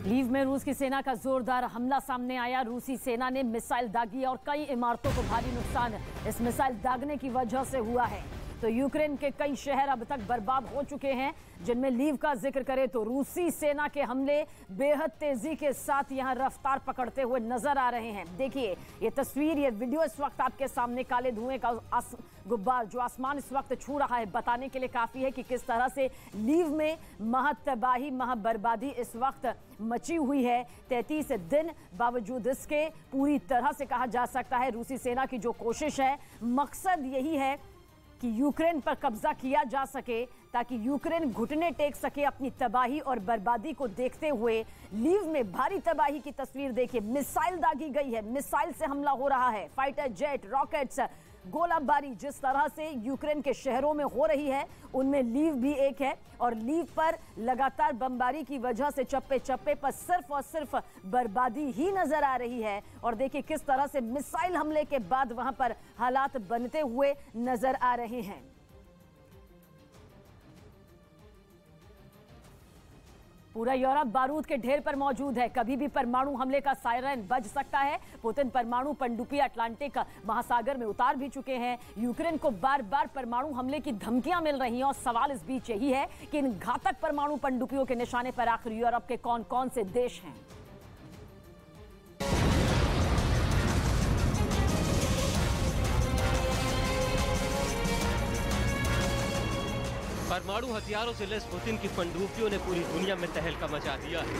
Leave में रूस की सेना का जोरदार हमला सामने आया। रूसी सेना ने मिसाइल दागी और कई इमारतों को भारी नुकसान इस मिसाइल दागने की वजह से हुआ है। तो यूक्रेन के कई शहर अब तक बर्बाद हो चुके हैं, जिनमें लीव का जिक्र करें तो रूसी सेना के हमले बेहद तेजी के साथ यहां रफ्तार पकड़ते हुए नजर आ रहे हैं। देखिए ये तस्वीर, ये वीडियो इस वक्त आपके सामने काले धुएं का गुब्बार जो आसमान इस वक्त छू रहा है, बताने के लिए काफी है कि किस तरह से लीव में महातबाही महाबर्बादी इस वक्त मची हुई है। 33 दिन बावजूद इसके पूरी तरह से कहा जा सकता है रूसी सेना की जो कोशिश है, मकसद यही है कि यूक्रेन पर कब्जा किया जा सके ताकि यूक्रेन घुटने टेक सके अपनी तबाही और बर्बादी को देखते हुए। लीव में भारी तबाही की तस्वीर देखिए, मिसाइल दागी गई है, मिसाइल से हमला हो रहा है, फाइटर जेट, रॉकेट्स, गोलाबारी जिस तरह से यूक्रेन के शहरों में हो रही है उनमें लीव भी एक है। और लीव पर लगातार बमबारी की वजह से चप्पे चप्पे पर सिर्फ और सिर्फ बर्बादी ही नजर आ रही है। और देखिए किस तरह से मिसाइल हमले के बाद वहां पर हालात बनते हुए नजर आ रहे हैं। पूरा यूरोप बारूद के ढेर पर मौजूद है, कभी भी परमाणु हमले का सायरन बज सकता है। पुतिन परमाणु पनडुब्बी अटलांटिक महासागर में उतार भी चुके हैं। यूक्रेन को बार बार परमाणु हमले की धमकियां मिल रही हैं और सवाल इस बीच यही है कि इन घातक परमाणु पनडुब्बियों के निशाने पर आखिर यूरोप के कौन कौन से देश हैं। परमाणु हथियारों से लैस पुतिन की पनडुब्बियों ने पूरी दुनिया में तहलका मचा दिया है।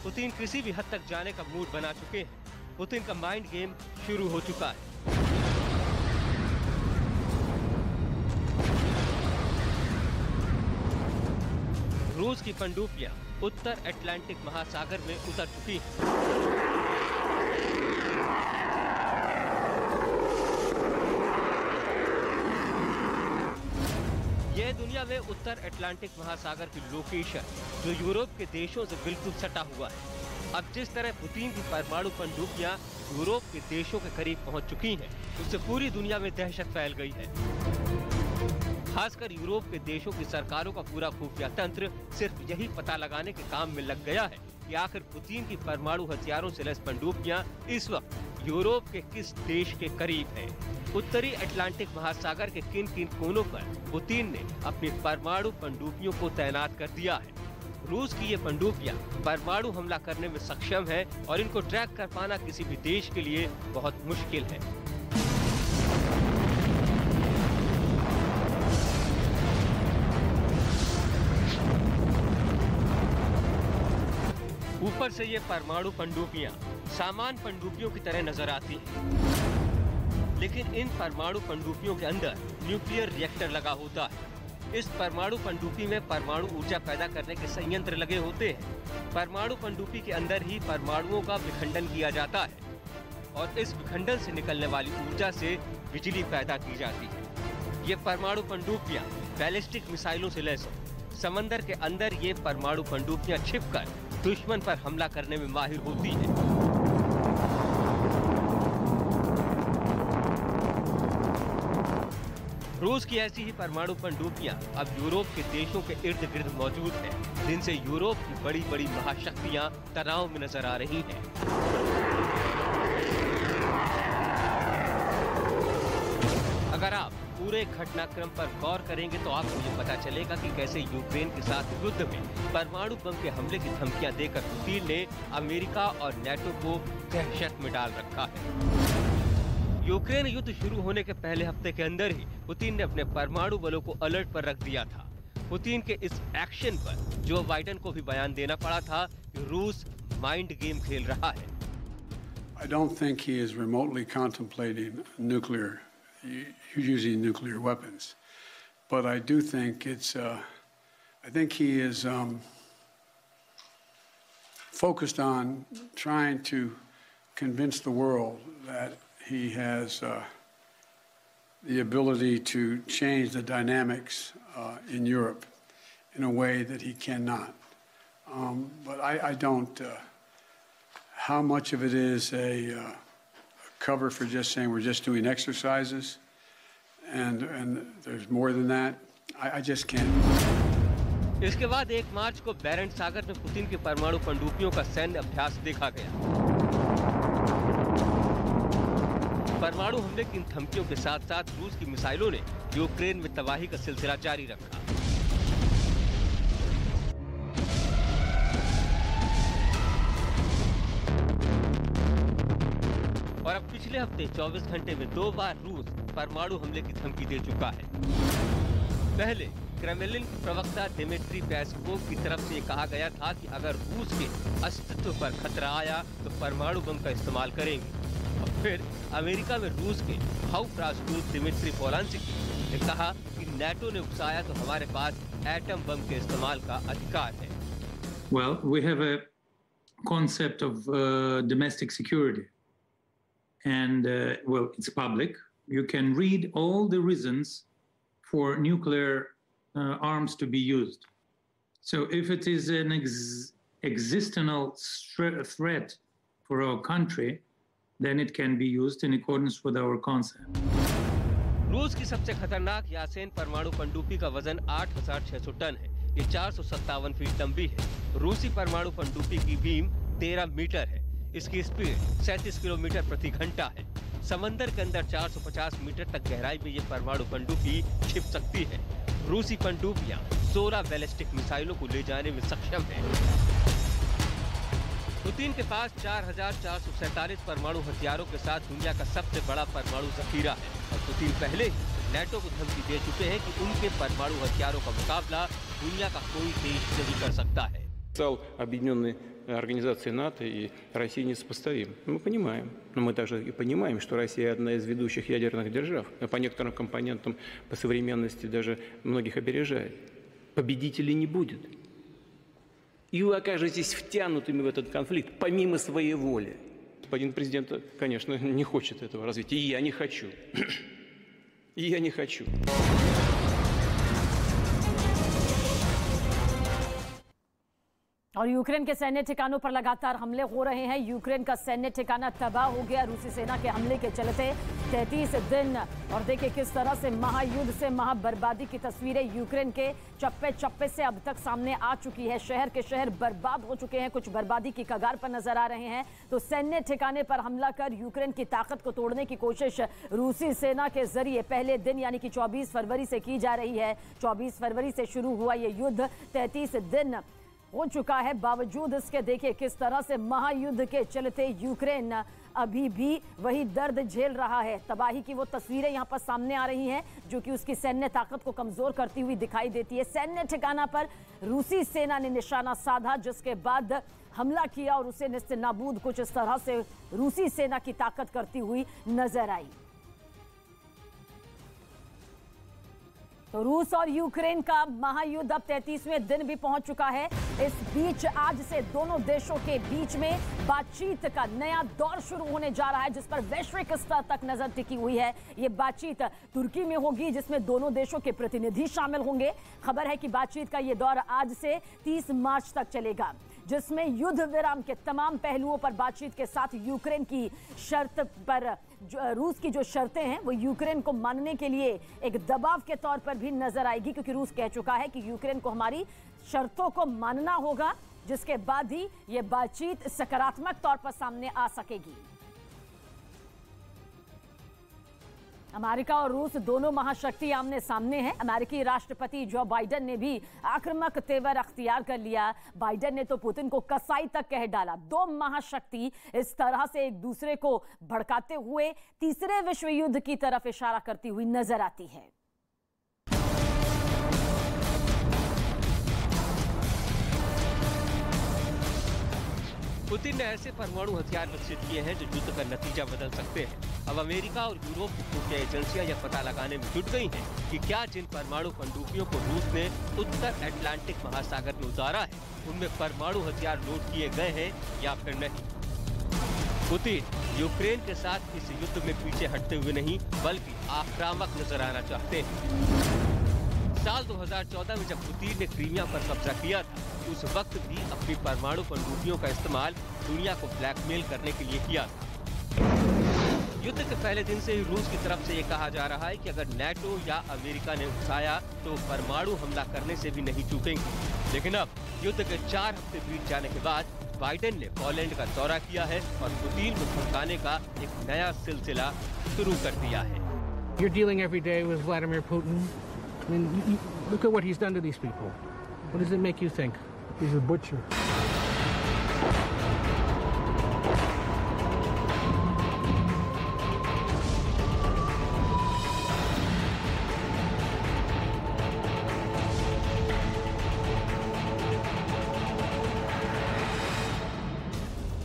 पुतिन किसी भी हद तक जाने का मूड बना चुके हैं। पुतिन का माइंड गेम शुरू हो चुका है। रूस की पनडुब्बियां उत्तर अटलांटिक महासागर में उतर चुकी हैं। यह दुनिया में उत्तर अटलांटिक महासागर की लोकेशन जो यूरोप के देशों से बिल्कुल सटा हुआ है। अब जिस तरह पुतिन की परमाणु पनडुब्बियां यूरोप के देशों के करीब पहुंच चुकी हैं, उससे पूरी दुनिया में दहशत फैल गई है। खासकर यूरोप के देशों की सरकारों का पूरा खुफिया तंत्र सिर्फ यही पता लगाने के काम में लग गया है कि आखिर पुतिन की परमाणु हथियारों से लैस पनडुब्बियां इस वक्त यूरोप के किस देश के करीब है। उत्तरी अटलांटिक महासागर के किन किन कोनों पर पुतिन ने अपनी परमाणु पनडुब्बियों को तैनात कर दिया है। रूस की ये पनडुब्बियां परमाणु हमला करने में सक्षम है और इनको ट्रैक कर पाना किसी भी देश के लिए बहुत मुश्किल है। ऊपर से ये परमाणु पनडुब्बियां सामान्य पनडुब्बियों की तरह नजर आती हैं, लेकिन इन परमाणु पनडुब्बियों के अंदर न्यूक्लियर रिएक्टर लगा होता है। इस परमाणु पनडुब्बी में परमाणु ऊर्जा पैदा करने के संयंत्र लगे होते हैं। परमाणु पनडुब्बी के अंदर ही परमाणुओं का विखंडन किया जाता है और इस विखंडन से निकलने वाली ऊर्जा से बिजली पैदा की जाती है। ये परमाणु पनडुब्बियां बैलिस्टिक मिसाइलों से लैस हैं। समंदर के अंदर ये परमाणु पनडुब्बियां छिपकर दुश्मन पर हमला करने में माहिर होती है। रूस की ऐसी ही परमाणु पनडुब्बियां अब यूरोप के देशों के इर्द गिर्द मौजूद हैं, जिनसे यूरोप की बड़ी बड़ी महाशक्तियां तनाव में नजर आ रही हैं। अगर आप पूरे घटनाक्रम पर गौर करेंगे तो आपको ये पता चलेगा कि कैसे यूक्रेन के साथ युद्ध में परमाणु बम के हमले की धमकियां देकर पुतिन ने अमेरिका और नेटो को दहशत में डाल रखा है। यूक्रेन युद्ध शुरू होने के पहले हफ्ते के अंदर ही पुतिन ने अपने परमाणु बलों को अलर्ट पर रख दिया था। पुतिन के इस एक्शन पर जो बाइडेन को भी बयान देना पड़ा था कि रूस माइंड गेम खेल रहा है। I don't think he is remotely contemplating using nuclear weapons, but I do think I think he is focused on trying to convince the world that he has the ability to change the dynamics in Europe in a way that he cannot. But I don't. How much of it is a cover for just saying we're just doing exercises and there's more than that. I just can't. इसके बाद 1 मार्च को बैरेंट सागर में Putin के परमाणु पनडुब्बियों का सैन्य अभ्यास देखा गया। परमाणु हमले की इन धमकियों के साथ साथ रूस की मिसाइलों ने यूक्रेन में तबाही का सिलसिला जारी रखा। और अब पिछले हफ्ते 24 घंटे में 2 बार रूस परमाणु हमले की धमकी दे चुका है। पहले क्रेमलिन के प्रवक्ता दिमित्री पेस्कोव की तरफ से कहा गया था कि अगर रूस के अस्तित्व पर खतरा आया तो परमाणु बम का इस्तेमाल करेंगे। और फिर अमेरिका में रूस के हाउस राजदूत दिमित्री पोलांस्की ने कहा कि नाटो ने उकसाया तो हमारे पास एटम बम के इस्तेमाल का अधिकार है। Well, we have a concept of domestic security. And, well, it's public. You can read all the reasons for nuclear arms to be used. So if it is an existential threat for our country, then it can be used in accordance with our concept. रूस की सबसे खतरनाक यासेन परमाणु पनडुब्बी का वजन 8,600 ton है। ये 457 फीट लंबी है। रूसी परमाणु पनडुब्बी की बीम 13 मीटर है। इसकी स्पीड 37 किलोमीटर प्रति घंटा है। समंदर के अंदर 450 मीटर तक गहराई में ये परमाणु पनडुब्बी छिप सकती है। रूसी पनडुब्बियां 16 बैलिस्टिक मिसाइलों को ले जाने में सक्षम है। पुतिन के पास 4,447 परमाणु हथियारों के साथ दुनिया का सबसे बड़ा परमाणु जखीरा है। और पुतिन पहले ही नाटो को धमकी दे चुके हैं कि उनके परमाणु हथियारों का मुकाबला दुनिया का कोई देश नहीं कर सकता है। Объединенной организации НАТО и России несопоставим. Мы понимаем. Но мы также и понимаем, что Россия одна из ведущих ядерных держав. По некоторым компонентам, по современности даже многих опережает. Победителей не будет. И вы окажетесь втянутыми в этот конфликт помимо своей воли. Господин президент, конечно, не хочет этого развития. И я не хочу. И я не хочу. और यूक्रेन के सैन्य ठिकानों पर लगातार हमले हो रहे हैं। यूक्रेन का सैन्य ठिकाना तबाह हो गया रूसी सेना के हमले के चलते। 33 दिन और देखिए किस तरह से महायुद्ध से महाबर्बादी की तस्वीरें यूक्रेन के चप्पे चप्पे से अब तक सामने आ चुकी है। शहर के शहर बर्बाद हो चुके हैं, कुछ बर्बादी की कगार पर नजर आ रहे हैं। तो सैन्य ठिकाने पर हमला कर यूक्रेन की ताकत को तोड़ने की कोशिश रूसी सेना के जरिए पहले दिन यानी कि 24 फरवरी से की जा रही है। 24 फरवरी से शुरू हुआ ये युद्ध 33 दिन हो चुका है। बावजूद इसके देखिए किस तरह से महायुद्ध के चलते यूक्रेन अभी भी वही दर्द झेल रहा है। तबाही की वो तस्वीरें यहाँ पर सामने आ रही हैं जो कि उसकी सैन्य ताकत को कमजोर करती हुई दिखाई देती है। सैन्य ठिकाना पर रूसी सेना ने निशाना साधा जिसके बाद हमला किया और उसे नेस्तनाबूद कुछ इस तरह से रूसी सेना की ताकत करती हुई नजर आई। तो रूस और यूक्रेन का महायुद्ध अब 33वें दिन भी पहुंच चुका है। इस बीच आज से दोनों देशों के बीच में बातचीत का नया दौर शुरू होने जा रहा है जिस पर वैश्विक स्तर तक नजर टिकी हुई है। ये बातचीत तुर्की में होगी जिसमें दोनों देशों के प्रतिनिधि शामिल होंगे। खबर है कि बातचीत का ये दौर आज से 30 मार्च तक चलेगा जिसमें युद्ध विराम के तमाम पहलुओं पर बातचीत के साथ यूक्रेन की शर्त पर रूस की जो शर्तें हैं वो यूक्रेन को मानने के लिए एक दबाव के तौर पर भी नजर आएगी क्योंकि रूस कह चुका है कि यूक्रेन को हमारी शर्तों को मानना होगा जिसके बाद ही ये बातचीत सकारात्मक तौर पर सामने आ सकेगी। अमेरिका और रूस दोनों महाशक्ति आमने सामने हैं। अमेरिकी राष्ट्रपति जो बाइडेन ने भी आक्रामक तेवर अख्तियार कर लिया। बाइडेन ने तो पुतिन को कसाई तक कह डाला। दो महाशक्ति इस तरह से एक दूसरे को भड़काते हुए तीसरे विश्व युद्ध की तरफ इशारा करती हुई नजर आती है। पुतिन ने ऐसे परमाणु हथियार विकसित किए हैं जो युद्ध का नतीजा बदल सकते हैं। अब अमेरिका और यूरोप की खुफिया एजेंसियां यह पता लगाने में जुट गई हैं कि क्या जिन परमाणु पनडुब्बियों को रूस ने उत्तर अटलांटिक महासागर में उतारा है उनमें परमाणु हथियार लोड किए गए हैं या फिर नहीं। पुतिन यूक्रेन के साथ इस युद्ध में पीछे हटते हुए नहीं बल्कि आक्रामक नजर आना चाहते हैं। साल 2014 में जब पुतिन ने क्रीमिया पर कब्जा किया था उस वक्त भी अपनी परमाणु पनडुब्बियों का इस्तेमाल दुनिया को ब्लैकमेल करने के लिए किया था। युद्ध के पहले दिन से ही रूस की तरफ से ये कहा जा रहा है कि अगर नाटो या अमेरिका ने उकसाया तो परमाणु हमला करने से भी नहीं चूकेंगे। लेकिन अब युद्ध के 4 हफ्ते बीत जाने के बाद बाइडेन ने पोलैंड का दौरा किया है और पुतिन को धमकाने का एक नया सिलसिला शुरू कर दिया है। You're dealing every day with Vladimir Putin. I mean, look at what he's done to these people. What does it make you think? He's a butcher.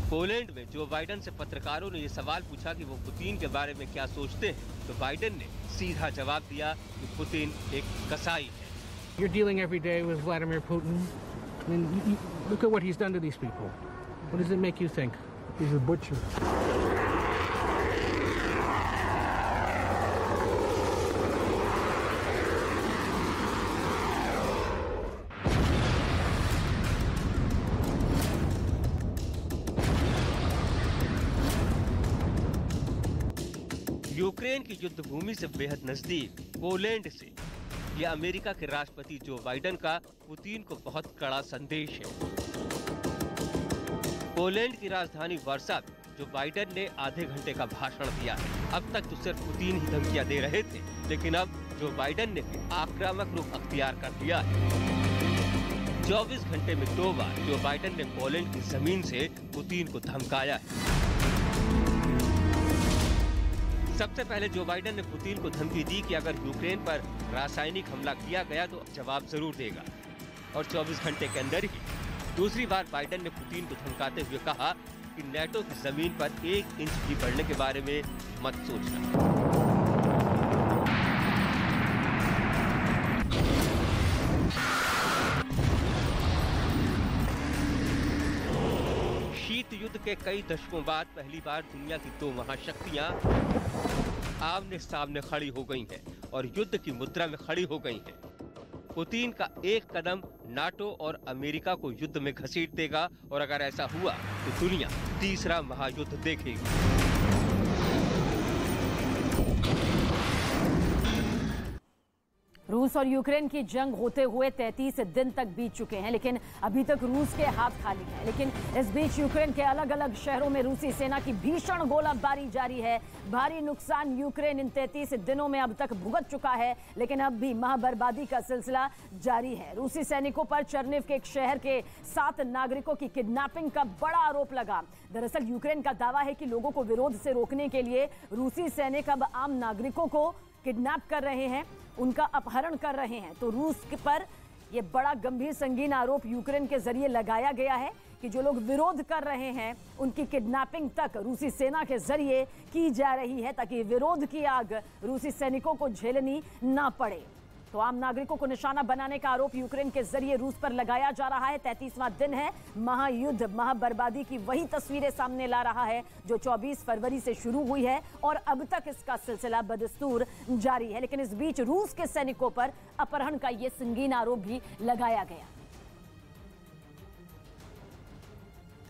Poland में जो बाइडेन से पत्रकारों ने ये सवाल पूछा कि वो पुतिन के बारे में क्या सोचते हैं, तो बाइडेन ने सीधा जवाब दिया कि पुतिन एक कसाई है। You're dealing every day with Vladimir Putin. I mean, look at what he's done to these people. What does it make you think? He's a butcher. Ukraine की युद्ध भूमि से बेहद नजदीक पोलैंड से ये अमेरिका के राष्ट्रपति जो बाइडेन का पुतिन को बहुत कड़ा संदेश है। पोलैंड की राजधानी वार्सा में जो बाइडेन ने आधे घंटे का भाषण दिया है। अब तक तो सिर्फ पुतिन ही धमकियां दे रहे थे, लेकिन अब जो बाइडेन ने आक्रामक रुख अख्तियार कर लिया है। 24 घंटे में 2 बार जो बाइडेन ने पोलैंड की जमीन से पुतिन को धमकाया है। सबसे पहले जो बाइडेन ने पुतिन को धमकी दी कि अगर यूक्रेन पर रासायनिक हमला किया गया तो जवाब जरूर देगा, और 24 घंटे के अंदर ही दूसरी बार बाइडेन ने पुतिन को धमकाते हुए कहा कि नाटो की जमीन पर 1 इंच भी बढ़ने के बारे में मत सोचना। शीत युद्ध के कई दशकों बाद पहली बार दुनिया की 2 महाशक्तियां आमने सामने खड़ी हो गई हैं और युद्ध की मुद्रा में खड़ी हो गई हैं। पुतिन का एक कदम नाटो और अमेरिका को युद्ध में घसीट देगा, और अगर ऐसा हुआ तो दुनिया तीसरा महायुद्ध देखेगी। रूस और यूक्रेन की जंग होते हुए 33 दिन तक बीत चुके हैं, लेकिन अभी तक रूस के हाथ खाली हैं। लेकिन इस बीच यूक्रेन के अलग अलग शहरों में रूसी सेना की भीषण गोलाबारी जारी है। भारी नुकसान यूक्रेन इन 33 दिनों में अब तक भुगत चुका है, लेकिन अब भी महाबर्बादी का सिलसिला जारी है। रूसी सैनिकों पर चर्निव के एक शहर के 7 नागरिकों की किडनैपिंग का बड़ा आरोप लगा। दरअसल यूक्रेन का दावा है कि लोगों को विरोध से रोकने के लिए रूसी सैनिक अब आम नागरिकों को किडनैप कर रहे हैं, उनका अपहरण कर रहे हैं। तो रूस पर यह बड़ा गंभीर संगीन आरोप यूक्रेन के जरिए लगाया गया है कि जो लोग विरोध कर रहे हैं उनकी किडनैपिंग तक रूसी सेना के जरिए की जा रही है, ताकि विरोध की आग रूसी सैनिकों को झेलनी ना पड़े। तो आम नागरिकों को निशाना बनाने का आरोप यूक्रेन के जरिए रूस पर लगाया जा रहा है। 33वां दिन है। महायुद्ध, महाबर्बादी की वही तस्वीरें सामने ला रहा है जो 24 फरवरी से शुरू हुई है, और अब तक इसका सिलसिला बदस्तूर जारी है। लेकिन इस बीच रूस के सैनिकों पर अपहरण का ये संगीन आरोप भी लगाया गया।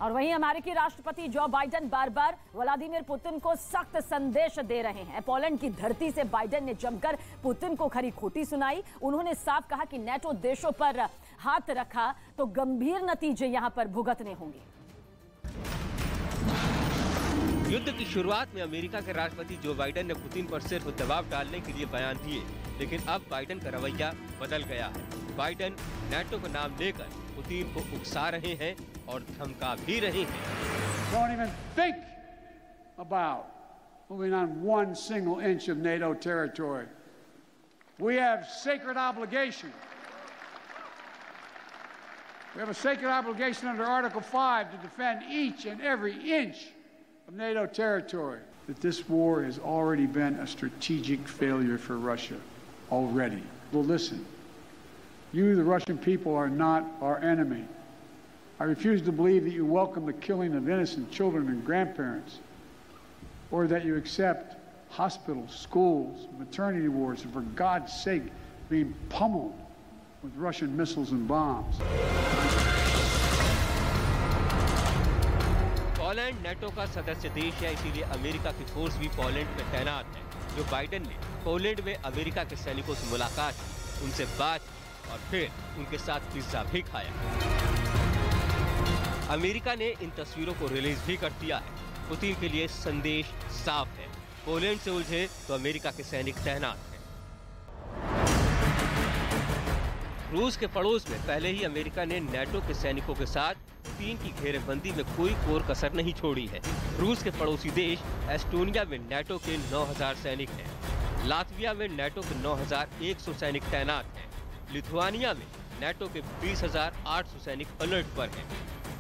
और वहीं अमेरिकी राष्ट्रपति जो बाइडेन बार बार व्लादिमीर पुतिन को सख्त संदेश दे रहे हैं। पोलैंड की धरती से बाइडेन ने जमकर पुतिन को खरी खोटी सुनाई। उन्होंने साफ कहा कि नाटो देशों पर हाथ रखा तो गंभीर नतीजे यहां पर भुगतने होंगे। युद्ध की शुरुआत में अमेरिका के राष्ट्रपति जो बाइडेन ने पुतिन पर सिर्फ दबाव डालने के लिए बयान दिए, लेकिन अब बाइडेन का रवैया बदल गया है। बाइडेन नाटो का नाम लेकर पुतिन को उकसा रहे हैं और धमका भी रहे हैं। Don't even think about moving on 1 single inch of NATO territory. We have sacred obligation. We have a sacred obligation under Article 5 to defend each and every inch of NATO territory. That this war has already been a strategic failure for Russia. Already. Well, listen. You, the Russian people, are not our enemy. I refuse to believe that you welcome the killing of innocent children and grandparents, or that you accept hospitals, schools, maternity wards, and for God's sake, being pummeled with Russian missiles and bombs. Poland NATO का सदस्य देश है, इसीलिए America की force भी Poland में तैनात है। जो बाइडेन ने पोलैंड में अमेरिका के सैनिकों से मुलाकात की, उनसे बात की और फिर उनके साथ पिज्जा भी खाया। अमेरिका ने इन तस्वीरों को रिलीज भी कर दिया है। पुतिन के लिए संदेश साफ है, पोलैंड से उलझे तो अमेरिका के सैनिक तैनात हैं। रूस के पड़ोस में पहले ही अमेरिका ने नाटो के सैनिकों के साथ पुतिन की घेरेबंदी में कोई कोर कसर नहीं छोड़ी है। रूस के पड़ोसी देश एस्टोनिया में नाटो के 9,000 सैनिक हैं। लातविया में नाटो के 9,100 सैनिक तैनात हैं। लिथुआनिया में नाटो के 20,800 सैनिक अलर्ट पर हैं।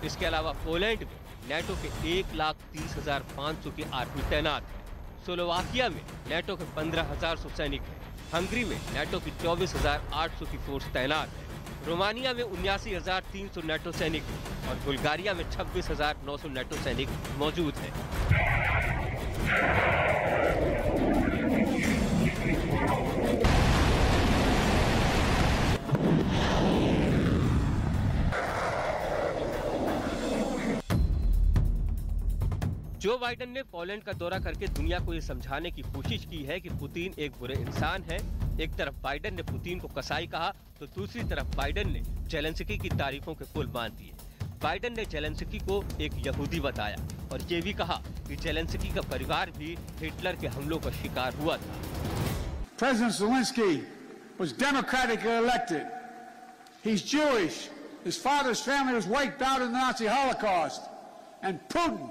इसके अलावा पोलैंड में नाटो के 1,30,500 की आर्मी तैनात है। स्लोवाकिया में नाटो के 15,100 सैनिक हैं। हंगरी में नाटो की 24,800 की फोर्स तैनात है। रोमानिया में 79,300 नाटो सैनिक हैं और बुल्गारिया में 26,900 नाटो सैनिक मौजूद हैं। जो बाइडेन ने पोलैंड का दौरा करके दुनिया को ये समझाने की कोशिश की है कि पुतिन एक बुरे इंसान है। एक तरफ बाइडेन ने पुतिन को कसाई कहा तो दूसरी तरफ बाइडेन ने जेलेंस्की की तारीफों के पुल बांध दिए। बाइडेन ने जेलेंस्की को एक यहूदी बताया और ये भी कहा कि जेलेंस्की का परिवार भी हिटलर के हमलों का शिकार हुआ था। President Zelensky was democratically elected. He's Jewish. His father's family was wiped out in the Nazi Holocaust. And Putin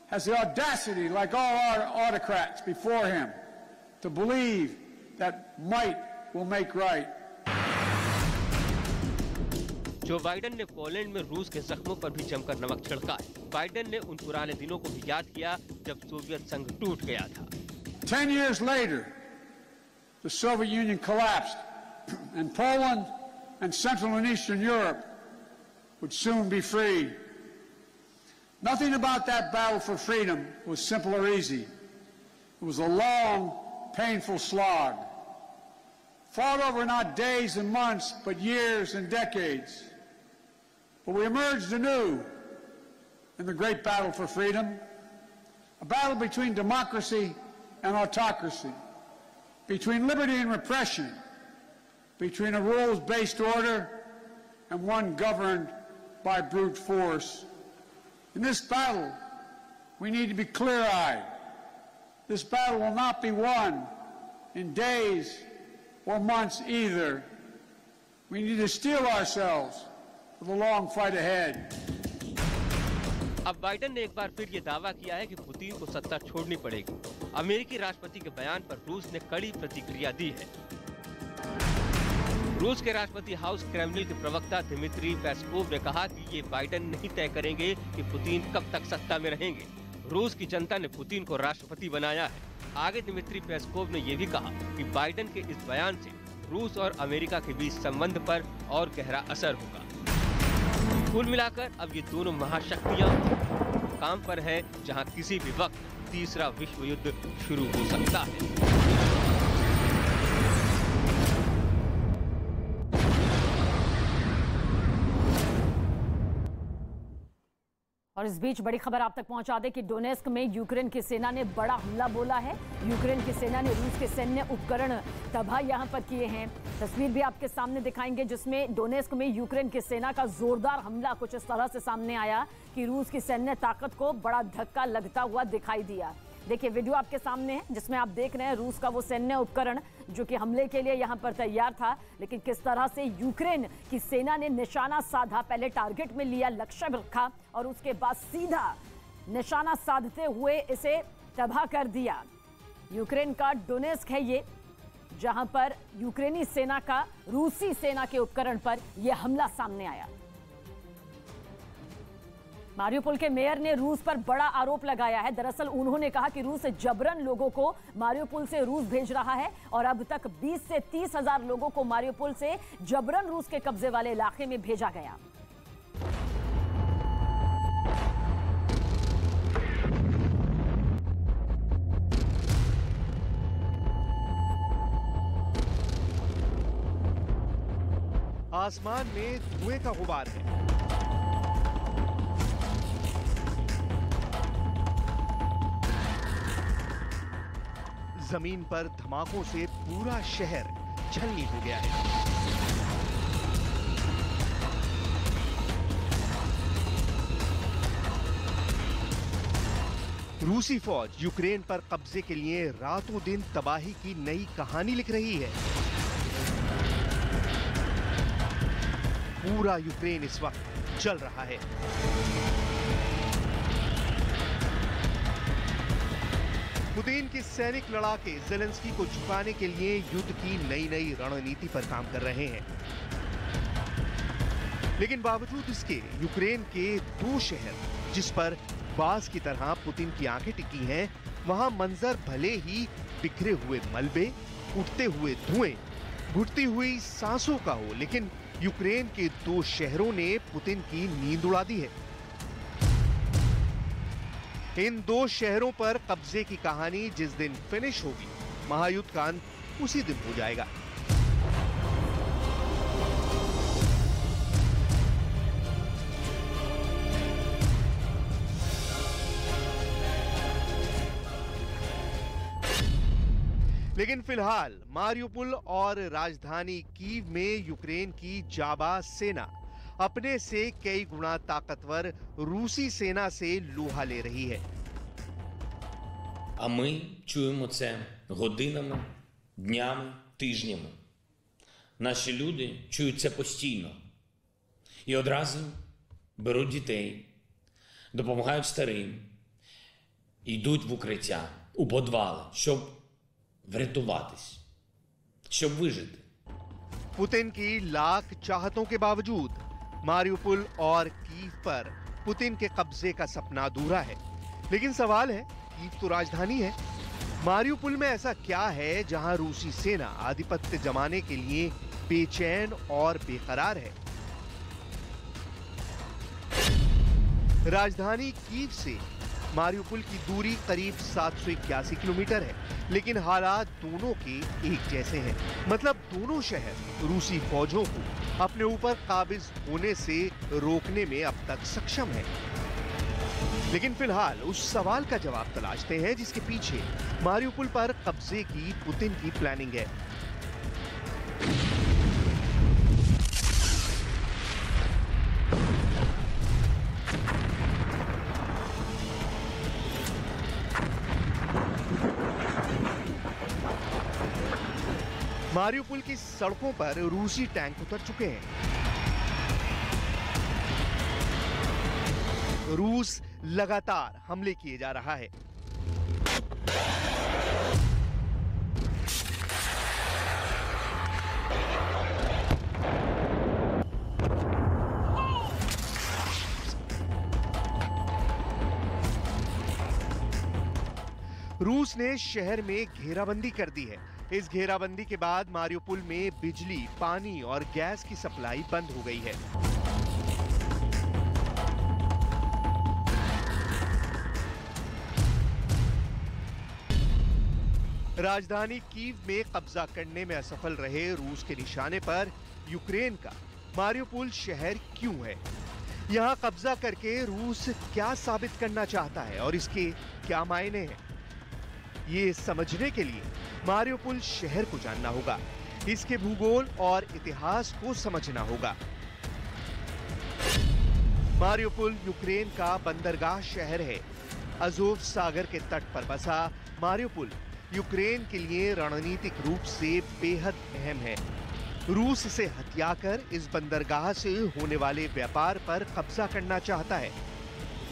has the audacity, like all our autocrats before him, to believe that might will make right. Joe Biden ने Poland में रूस के जख्मों पर भी जमकर नमक छिड़का है। बाइडेन ने उन पुराने दिनों को भी याद किया जब सोवियत संघ टूट गया था। 10 years later, the Soviet Union collapsed, and Poland and Central and Eastern Europe would soon be free. Nothing about that battle for freedom was simple or easy. It was a long, painful slog, fought over not days and months, but years and decades. But we emerged anew in the great battle for freedom, a battle between democracy and autocracy, between liberty and repression, between a rules-based order and one governed by brute force. In this battle, we need to be clear-eyed. This battle will not be won in days or months either. We need to steel ourselves for the long fight ahead. अब Biden ने एक बार फिर ये दावा किया है कि Putin को सत्ता छोड़नी पड़ेगी। अमेरिकी राष्ट्रपति के बयान पर रूस ने कड़ी प्रतिक्रिया दी है। रूस के राष्ट्रपति हाउस क्रेमलिन के प्रवक्ता दिमित्री पेस्कोव ने कहा कि ये बाइडेन नहीं तय करेंगे कि पुतिन कब तक सत्ता में रहेंगे। रूस की जनता ने पुतिन को राष्ट्रपति बनाया है। आगे दिमित्री पेस्कोव ने ये भी कहा कि बाइडेन के इस बयान से रूस और अमेरिका के बीच संबंध पर और गहरा असर होगा। कुल मिलाकर अब ये दोनों महाशक्तियां काम पर है, जहां किसी भी वक्त तीसरा विश्व युद्ध शुरू हो सकता है। और इस बीच बड़ी खबर आप तक पहुंचा दे कि डोनेस्क में यूक्रेन की सेना ने बड़ा हमला बोला है। यूक्रेन की सेना ने रूस के सैन्य उपकरण तबाह यहां पर किए हैं। तस्वीर भी आपके सामने दिखाएंगे जिसमें डोनेस्क में यूक्रेन की सेना का जोरदार हमला कुछ इस तरह से सामने आया कि रूस की सैन्य ताकत को बड़ा धक्का लगता हुआ दिखाई दिया। देखिए वीडियो आपके सामने है जिसमें आप देख रहे हैं रूस का वो सैन्य उपकरण जो कि हमले के लिए यहां पर तैयार था, लेकिन किस तरह से यूक्रेन की सेना ने निशाना साधा। पहले टारगेट में लिया, लक्ष्य रखा और उसके बाद सीधा निशाना साधते हुए इसे तबाह कर दिया। यूक्रेन का डोनेस्क है ये, जहां पर यूक्रेनी सेना का रूसी सेना के उपकरण पर यह हमला सामने आया। मारियोपोल के मेयर ने रूस पर बड़ा आरोप लगाया है। दरअसल उन्होंने कहा कि रूस जबरन लोगों को मारियोपोल से रूस भेज रहा है और अब तक 20 से 30 हजार लोगों को मारियोपोल से जबरन रूस के कब्जे वाले इलाके में भेजा गया। आसमान में धुएं का गुबार है। जमीन पर धमाकों से पूरा शहर छलनी हो गया है। रूसी फौज यूक्रेन पर कब्जे के लिए रातों दिन तबाही की नई कहानी लिख रही है। पूरा यूक्रेन इस वक्त जल रहा है। पुतिन की सैनिक लड़ाके ज़ेलेंस्की को झुकाने के लिए युद्ध की नई रणनीति पर काम कर रहे हैं। लेकिन बावजूद इसके यूक्रेन के 2 शहर जिस पर बाज की तरह पुतिन की आंखें टिकी हैं, वहां मंजर भले ही बिखरे हुए मलबे, उठते हुए धुएं, घुटती हुई सांसों का हो, लेकिन यूक्रेन के 2 शहरों ने पुतिन की नींद उड़ा दी है। इन 2 शहरों पर कब्जे की कहानी जिस दिन फिनिश होगी, महायुद्ध का अंत उसी दिन हो जाएगा। लेकिन फिलहाल मारियुपोल और राजधानी कीव में यूक्रेन की जाबाज सेना अपने से कई गुना ताकतवर रूसी सेना से लोहा ले रही है। А ми чуємо це годинами, днями, тижнями. Наші люди чують це постійно. І одразу беруть дітей, допомагають старим, йдуть в укриття, у підвали, щоб врятуватись, щоб вижити. पुतिन की लाख चाहतों के बावजूद मारियुपोल और कीव पर पुतिन के कब्जे का सपना अधूरा है। लेकिन सवाल है, कीव तो राजधानी है, मारियुपोल में ऐसा क्या है जहां रूसी सेना आधिपत्य जमाने के लिए बेचैन और बेकरार है? राजधानी कीव से मारियुपोल की दूरी करीब 781 किलोमीटर है, लेकिन हालात दोनों के एक जैसे हैं। मतलब दोनों शहर रूसी फौजों को अपने ऊपर काबिज होने से रोकने में अब तक सक्षम हैं। लेकिन फिलहाल उस सवाल का जवाब तलाशते हैं जिसके पीछे मारियुपोल पर कब्जे की पुतिन की प्लानिंग है। मारियुपोल की सड़कों पर रूसी टैंक उतर चुके हैं। रूस लगातार हमले किए जा रहा है। रूस ने शहर में घेराबंदी कर दी है। इस घेराबंदी के बाद मारियुपोल में बिजली, पानी और गैस की सप्लाई बंद हो गई है। राजधानी कीव में कब्जा करने में असफल रहे रूस के निशाने पर यूक्रेन का मारियुपोल शहर क्यों है? यहां कब्जा करके रूस क्या साबित करना चाहता है और इसके क्या मायने हैं? ये समझने के लिए मारियुपोल शहर को जानना होगा, इसके भूगोल और इतिहास को समझना होगा। मारियुपोल यूक्रेन का बंदरगाह शहर है। अज़ोव सागर के तट पर बसा मारियुपोल यूक्रेन के लिए रणनीतिक रूप से बेहद अहम है। रूस इसे हथियाकर इस बंदरगाह से होने वाले व्यापार पर कब्जा करना चाहता है।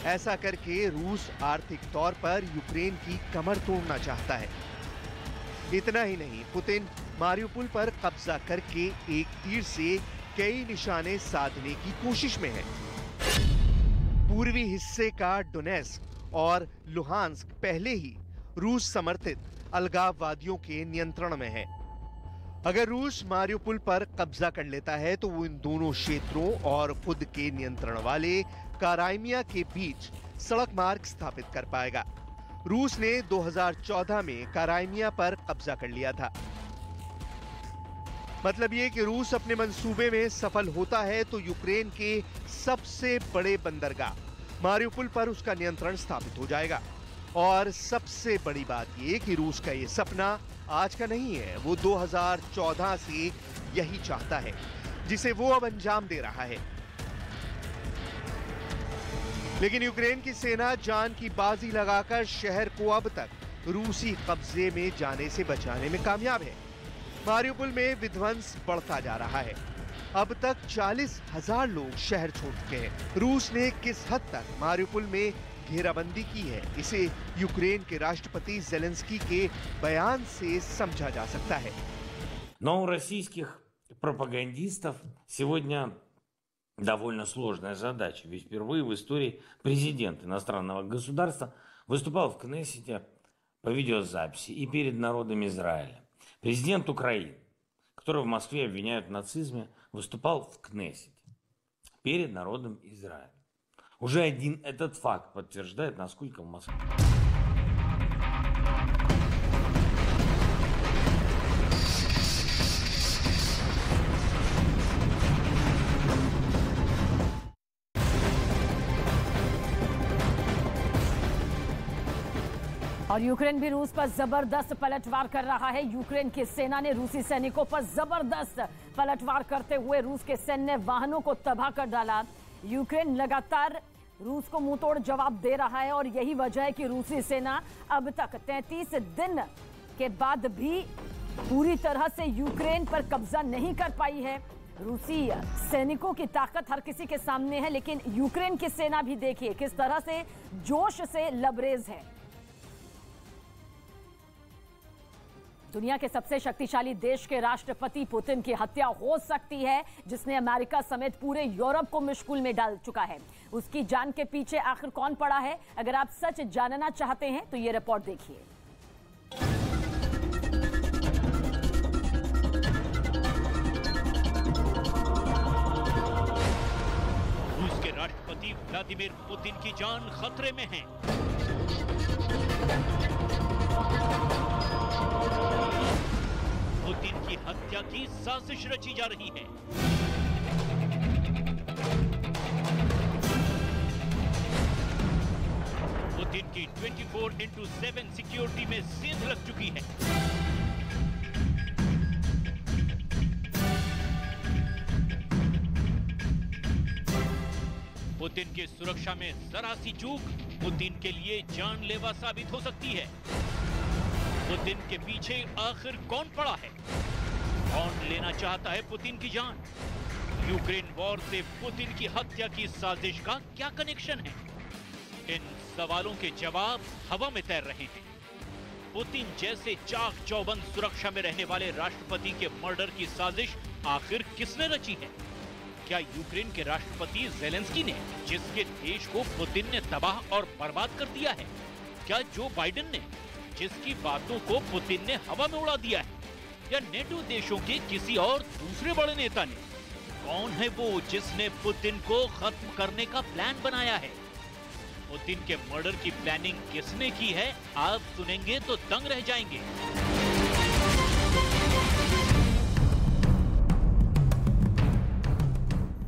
ऐसा करके रूस आर्थिक तौर पर यूक्रेन की कमर तोड़ना चाहता है। इतना ही नहीं, पुतिन मारियुपोल पर कब्जा करके एक तीर से कई निशाने साधने की कोशिश में है। पूर्वी हिस्से का डोनेस्क और लुहांस्क पहले ही रूस समर्थित अलगाववादियों के नियंत्रण में है। अगर रूस मारियुपोल पर कब्जा कर लेता है तो वो इन दोनों क्षेत्रों और खुद के नियंत्रण वाले काराइमिया के बीच सड़क मार्ग स्थापित कर पाएगा। रूस ने 2014 में काराइमिया पर कब्जा कर लिया था। मतलब ये कि रूस अपने मंसूबे में सफल होता है तो यूक्रेन के सबसे बड़े बंदरगाह मारियुपोल पर उसका नियंत्रण स्थापित हो जाएगा। और सबसे बड़ी बात ये कि रूस का ये सपना आज का नहीं है, वो 2014 से यही चाहता है, जिसे वो अब अंजाम दे रहा है। लेकिन यूक्रेन की सेना जान की बाजी लगाकर शहर को अब तक रूसी कब्जे में जाने से बचाने में कामयाब है। मारियुपोल में विध्वंस बढ़ता जा रहा है। अब तक 40,000 लोग शहर छोड़ चुके हैं। रूस ने किस हद तक मारियुपोल में घेराबंदी की है, इसे यूक्रेन के राष्ट्रपति ज़ेलेंस्की के बयान से समझा जा सकता है। Но у российских пропагандистов сегодня довольно сложная задача, ведь впервые в истории президент иностранного государства выступал в Кнессете по видеозаписи и перед народом Израиля. Президент Украины, которого в Москве обвиняют в нацизме, выступал в Кнессете перед народом Израиля. Уже один этот факт подтверждает, насколько в Москве... और यूक्रेन भी रूस पर जबरदस्त पलटवार कर रहा है। यूक्रेन की सेना ने रूसी सैनिकों पर जबरदस्त पलटवार करते हुए रूस के सैन्य वाहनों को तबाह कर डाला। यूक्रेन लगातार रूस को मुंहतोड़ जवाब दे रहा है और यही वजह है कि रूसी सेना अब तक 33 दिन के बाद भी पूरी तरह से यूक्रेन पर कब्जा नहीं कर पाई है। रूसी सैनिकों की ताकत हर किसी के सामने है, लेकिन यूक्रेन की सेना भी देखिए किस तरह से जोश से लबरेज है। दुनिया के सबसे शक्तिशाली देश के राष्ट्रपति पुतिन की हत्या हो सकती है, जिसने अमेरिका समेत पूरे यूरोप को मुश्किल में डाल चुका है। उसकी जान के पीछे आखिर कौन पड़ा है? अगर आप सच जानना चाहते हैं तो ये रिपोर्ट देखिए। रूस के राष्ट्रपति व्लादिमीर पुतिन की जान खतरे में है। पुतिन की हत्या की साजिश रची जा रही है। पुतिन की 24/7 सिक्योरिटी में सेंध लग चुकी है। पुतिन की सुरक्षा में जरा सी चूक पुतिन के लिए जानलेवा साबित हो सकती है। पुतिन के पीछे आखिर कौन पड़ा है? कौन लेना चाहता है पुतिन की जान? यूक्रेन वॉर से पुतिन की हत्या की साजिश का क्या कनेक्शन है? इन सवालों के जवाब हवा में तैर रहे हैं। पुतिन जैसे चाक चौबंद सुरक्षा में रहने वाले राष्ट्रपति के मर्डर की साजिश आखिर किसने रची है? क्या यूक्रेन के राष्ट्रपति ज़ेलेंस्की ने, जिसके देश को पुतिन ने तबाह और बर्बाद कर दिया है? क्या जो बाइडेन ने, जिसकी बातों को पुतिन ने हवा में उड़ा दिया है? या नेटो देशों के किसी और दूसरे बड़े नेता ने? कौन है वो जिसने पुतिन को खत्म करने का प्लान बनाया है? पुतिन के मर्डर की प्लानिंग किसने की है? आप सुनेंगे तो दंग रह जाएंगे।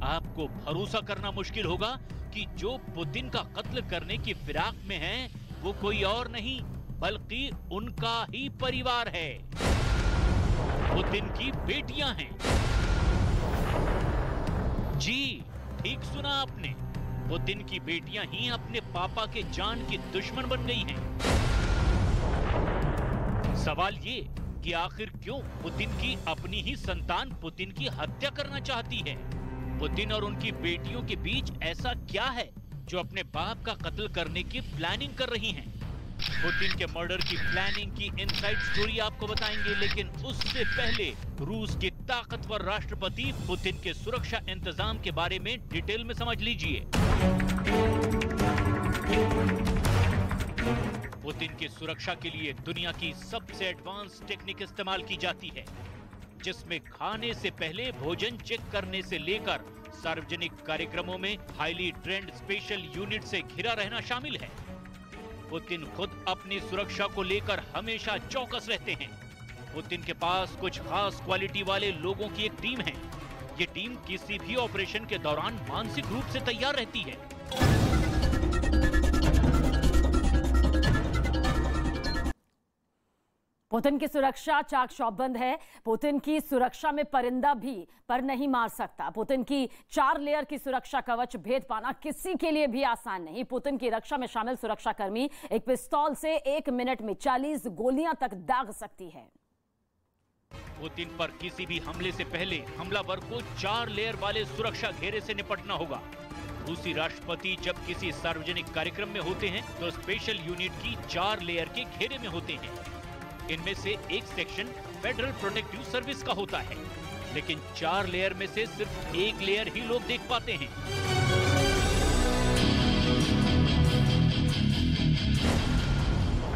आपको भरोसा करना मुश्किल होगा कि जो पुतिन का कत्ल करने की फिराक में है वो कोई और नहीं बल्कि उनका ही परिवार है। पुतिन की बेटियां हैं। जी ठीक सुना आपने, पुतिन की बेटियां ही अपने पापा के जान की दुश्मन बन गई हैं। सवाल ये कि आखिर क्यों पुतिन की अपनी ही संतान पुतिन की हत्या करना चाहती है? पुतिन और उनकी बेटियों के बीच ऐसा क्या है जो अपने बाप का कत्ल करने की प्लानिंग कर रही हैं? पुतिन के मर्डर की प्लानिंग की इनसाइड स्टोरी आपको बताएंगे, लेकिन उससे पहले रूस के ताकतवर राष्ट्रपति पुतिन के सुरक्षा इंतजाम के बारे में डिटेल में समझ लीजिए। पुतिन की सुरक्षा के लिए दुनिया की सबसे एडवांस टेक्निक इस्तेमाल की जाती है, जिसमें खाने से पहले भोजन चेक करने से लेकर सार्वजनिक कार्यक्रमों में हाईली ट्रेंड स्पेशल यूनिट से घिरा रहना शामिल है। पुतिन खुद अपनी सुरक्षा को लेकर हमेशा चौकस रहते हैं। पुतिन के पास कुछ खास क्वालिटी वाले लोगों की एक टीम है। ये टीम किसी भी ऑपरेशन के दौरान मानसिक रूप से तैयार रहती है। पुतिन की सुरक्षा चाक चौबंद है। पुतिन की सुरक्षा में परिंदा भी पर नहीं मार सकता। पुतिन की 4 लेयर की सुरक्षा कवच भेद पाना किसी के लिए भी आसान नहीं। पुतिन की रक्षा में शामिल सुरक्षाकर्मी एक पिस्तौल से 1 मिनट में 40 गोलियां तक दाग सकती है। पुतिन पर किसी भी हमले से पहले हमलावर को 4 लेयर वाले सुरक्षा घेरे से निपटना होगा। रूसी राष्ट्रपति जब किसी सार्वजनिक कार्यक्रम में होते हैं तो स्पेशल यूनिट की 4 लेयर के घेरे में होते हैं। इनमें से एक सेक्शन फेडरल प्रोटेक्टिव सर्विस का होता है, लेकिन 4 लेयर में से सिर्फ 1 लेयर ही लोग देख पाते हैं।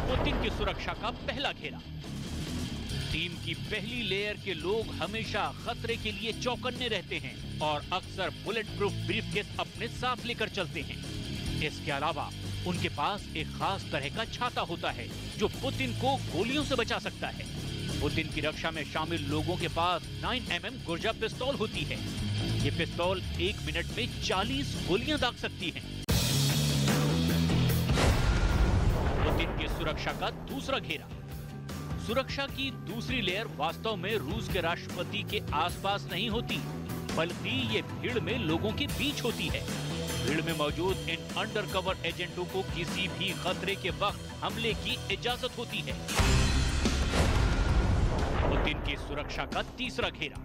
पुतिन की सुरक्षा का पहला घेरा। टीम की पहली लेयर के लोग हमेशा खतरे के लिए चौकन्ने रहते हैं और अक्सर बुलेट प्रूफ ब्रीफकेस अपने साथ लेकर चलते हैं। इसके अलावा उनके पास एक खास तरह का छाता होता है जो पुतिन को गोलियों से बचा सकता है। पुतिन की रक्षा में शामिल लोगों के पास 9mm गुर्जा पिस्तौल होती है। ये पिस्तौल 1 मिनट में 40 गोलियां दाग सकती है। पुतिन की सुरक्षा का दूसरा घेरा। सुरक्षा की दूसरी लेयर वास्तव में रूस के राष्ट्रपति के आसपास नहीं होती, बल्कि ये भीड़ में लोगों के बीच होती है। भीड़ में मौजूद इन अंडरकवर एजेंटों को किसी भी खतरे के वक्त हमले की इजाजत होती है। पुतिन की सुरक्षा का तीसरा घेरा।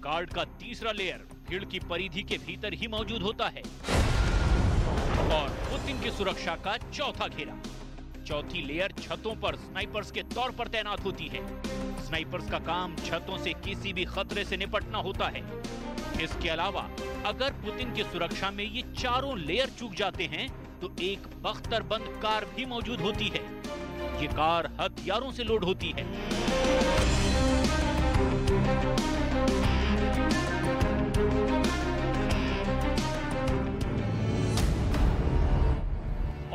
गार्ड का तीसरा लेयर भीड़ की परिधि के भीतर ही मौजूद होता है। और पुतिन की सुरक्षा का चौथा घेरा। चौथी लेयर छतों पर स्नाइपर्स के तौर पर तैनात होती है। स्नाइपर्स का काम छतों से किसी भी खतरे से निपटना होता है। इसके अलावा अगर पुतिन की सुरक्षा में ये चारों लेयर चूक जाते हैं तो एक बख्तरबंद कार भी मौजूद होती है। ये कार हथियारों से लोड होती है।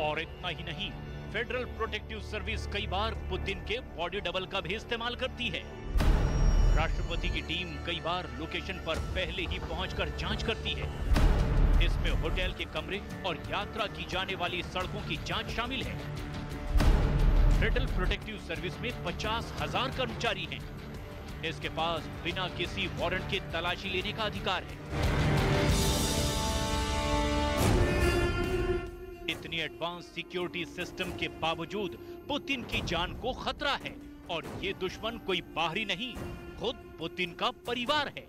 और इतना ही नहीं, फेडरल प्रोटेक्टिव सर्विस कई बार पुतिन के बॉडी डबल का भी इस्तेमाल करती है। राष्ट्रपति की टीम कई बार लोकेशन पर पहले ही पहुंचकर जांच करती है। इसमें होटल के कमरे और यात्रा की जाने वाली सड़कों की जांच शामिल है। फेडरल प्रोटेक्टिव सर्विस में 50,000 कर्मचारी हैं। इसके पास बिना किसी वारंट के तलाशी लेने का अधिकार है। इतनी एडवांस सिक्योरिटी सिस्टम के बावजूद पुतिन की जान को खतरा है और ये दुश्मन कोई बाहरी नहीं, खुद पुतिन का परिवार है।